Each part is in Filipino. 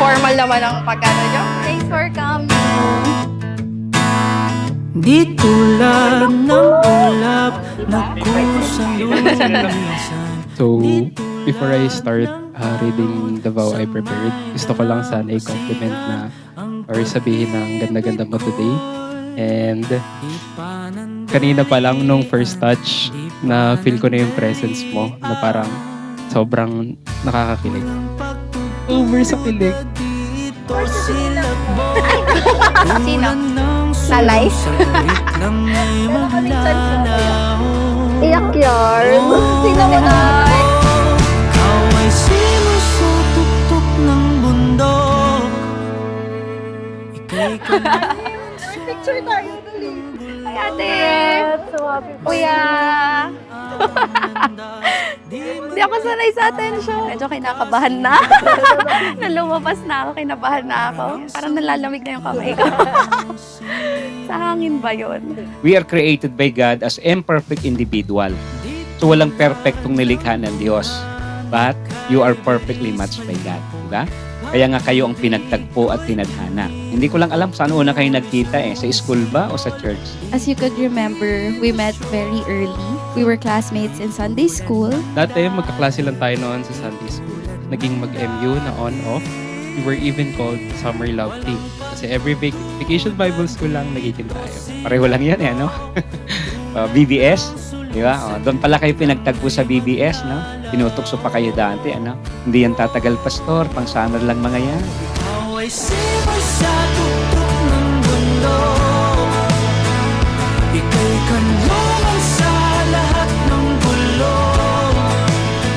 formal naman ang pagkano nyo. Thanks for coming. Di tulad ng ulap na kusang lumisan. So, before I start reading the vow I prepared, gusto ko lang sana i-compliment na or sabihin na ang ganda-ganda mo today. And kanina pa lang nung first touch, na feel ko na yung presence mo na parang sobrang nakakakilig. Over sa kilig. Sino? Salay? Iyak yarn. Sino mo na? Kaway sino sa tuktok ng bundok. Ika'y Picture tayo. Ay, ate. Kuya. Hindi ako sanay sa attention. Medyo kinakabahan na. Nung lumabas na ako, kinabahan na ako. Parang nalalamig na yung kamay ko. Sa hangin ba yun? We are created by God as imperfect individual. So walang perfectong nilikha ng Diyos. But you are perfectly matched by God. Diba? Kaya nga kayo ang pinagtagpo at tinadhana. Hindi ko lang alam saan una kayo nagkita Sa school ba o sa church? As you could remember, we met very early. We were classmates in Sunday school. Dati, magkaklase lang tayo noon sa Sunday School. Naging mag-MU na on-off. We were even called Summer Love Team. Kasi every vacation Bible school lang nagiging tayo. Pareho lang yan ano? BBS, di ba? Doon pala kayo pinagtagpo sa BBS, no? Tinutokso pa kayo dati, ano? Hindi yan tatagal, pastor. Pang-summer lang mga yan. kaway sino sa tuktok ng bundok. Ika'y kanlungan sa lahat ng bulong.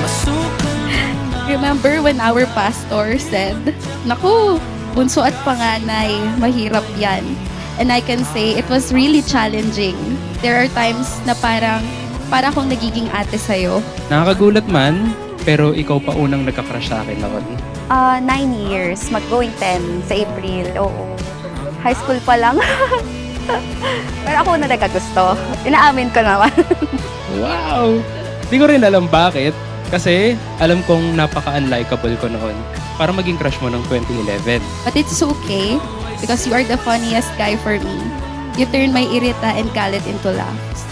Masukan. Remember when our pastor said, "Naku, bunso at panganay, mahirap yan." And I can say it was really challenging. There are times na para akong nagiging ate sa'yo. Nakakagulat man, pero ikaw pa unang nagka-crush sa akin noon. 9 years. Mag-going 10 sa April. Oo. High school pa lang. Pero ako na nagkagusto. Inaamin ko naman. Wow! Di ko rin alam bakit. Kasi alam kong napaka-unlikable ko noon para maging crush mo ng 2011. But it's okay because you are the funniest guy for me. You turn my irita and galit into laughs.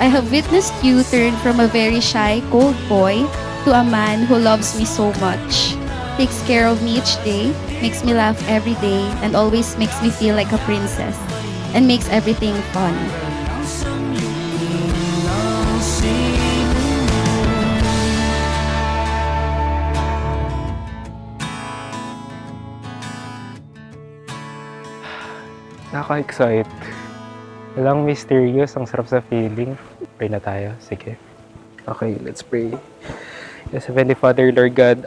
I have witnessed you turn from a very shy, cold boy to a man who loves me so much. Takes care of me each day, makes me laugh every day, and always makes me feel like a princess. And makes everything fun. Nakaka-excite. Walang mysterious, ang sarap sa feeling. Pray na tayo, sige. Okay, let's pray. Yes, Heavenly Father, Lord God,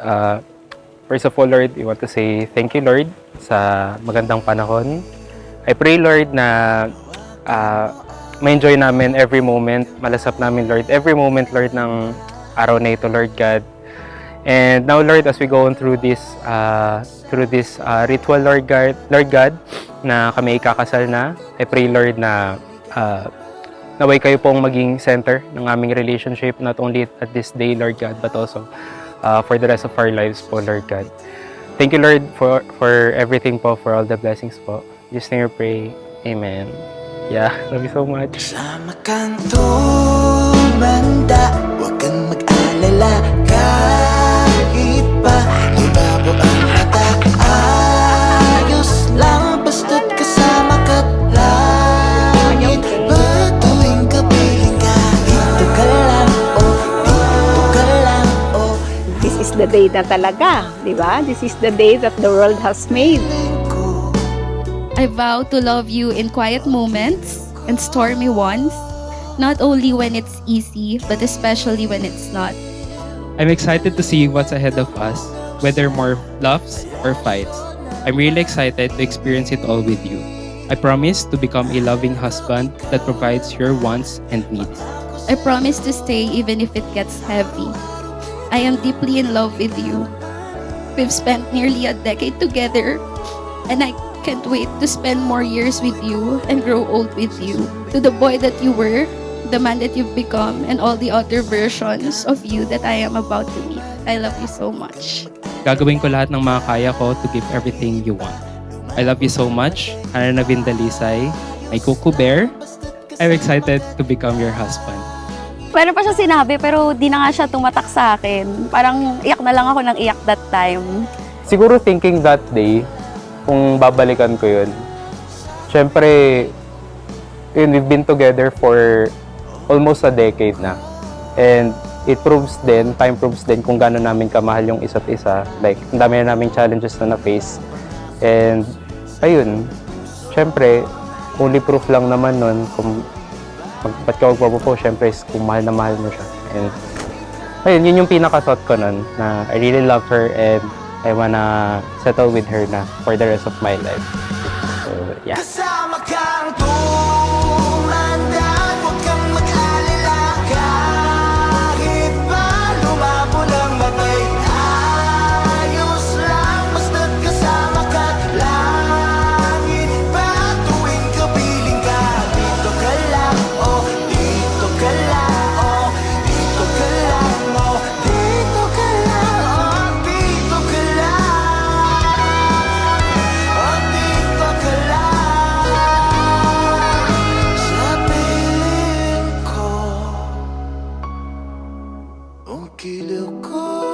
first of all, Lord, we want to say thank you, Lord, sa magandang panahon. I pray, Lord, na ma-enjoy namin every moment, malasap namin, Lord, every moment, Lord, ng araw na ito, Lord God. And now, Lord, as we go on through this ritual, Lord God, na kami ikakasal na, I pray, Lord, na naway kayo pong maging center ng aming relationship, not only at this day, Lord God, but also for the rest of our lives po, Lord God. Thank you, Lord, for everything po, for all the blessings po. Just name we pray. Amen. Yeah, love you so much. Sa makantong banda, huwag kang mag-alala. Kahit pa ibabo ang mata, ayos lang basta't kasama ka't langit. Batuwing kapiling ka, dito ka lang, dito ka lang, This is the day na talaga, di ba? This is the day that the world has made. I vow to love you in quiet moments and stormy ones, not only when it's easy, but especially when it's not. I'm excited to see what's ahead of us, whether more laughs or fights. I'm really excited to experience it all with you. I promise to become a loving husband that provides your wants and needs. I promise to stay even if it gets heavy. I am deeply in love with you. We've spent nearly a decade together, and I can't wait to spend more years with you and grow old with you. To the boy that you were, the man that you've become, and all the other versions of you that I am about to meet. I love you so much. gagawin ko lahat ng mga kaya ko to give everything you want. I love you so much. Hana Navin Dalisay, my Cuckoo Bear. I'm excited to become your husband. Meron pa siya sinabi, pero di na nga siya tumatak sa akin. Parang iyak na lang ako ng iyak that time. Siguro thinking that day, kung babalikan ko yun, syempre, yun, we've been together for almost a decade na. And it proves din, time proves din kung gaano namin kamahal yung isa't isa. Like, ang dami na naming challenges na na-face. And, ayun, syempre, only proof lang naman nun kung ba't ka magpapapo, syempre, is kung mahal na mahal mo siya. And, ayun, yun yung pinaka-thought ko nun, na I really love her and I wanna settle with her na for the rest of my life. So, yeah. Kasama kang tumanda, huwag kang mag-alala. Kahit pa lumabo ng matay, ayos lang, basta't kasama ka. Langit pa tuwing kapiling ka. Dito ka lang, oh, dito ka lang, oh, dito ka lang, oh, dito ka lang, oh, dito ka lang, oh, dito ka lang. Sa piling ko, ang kilig ko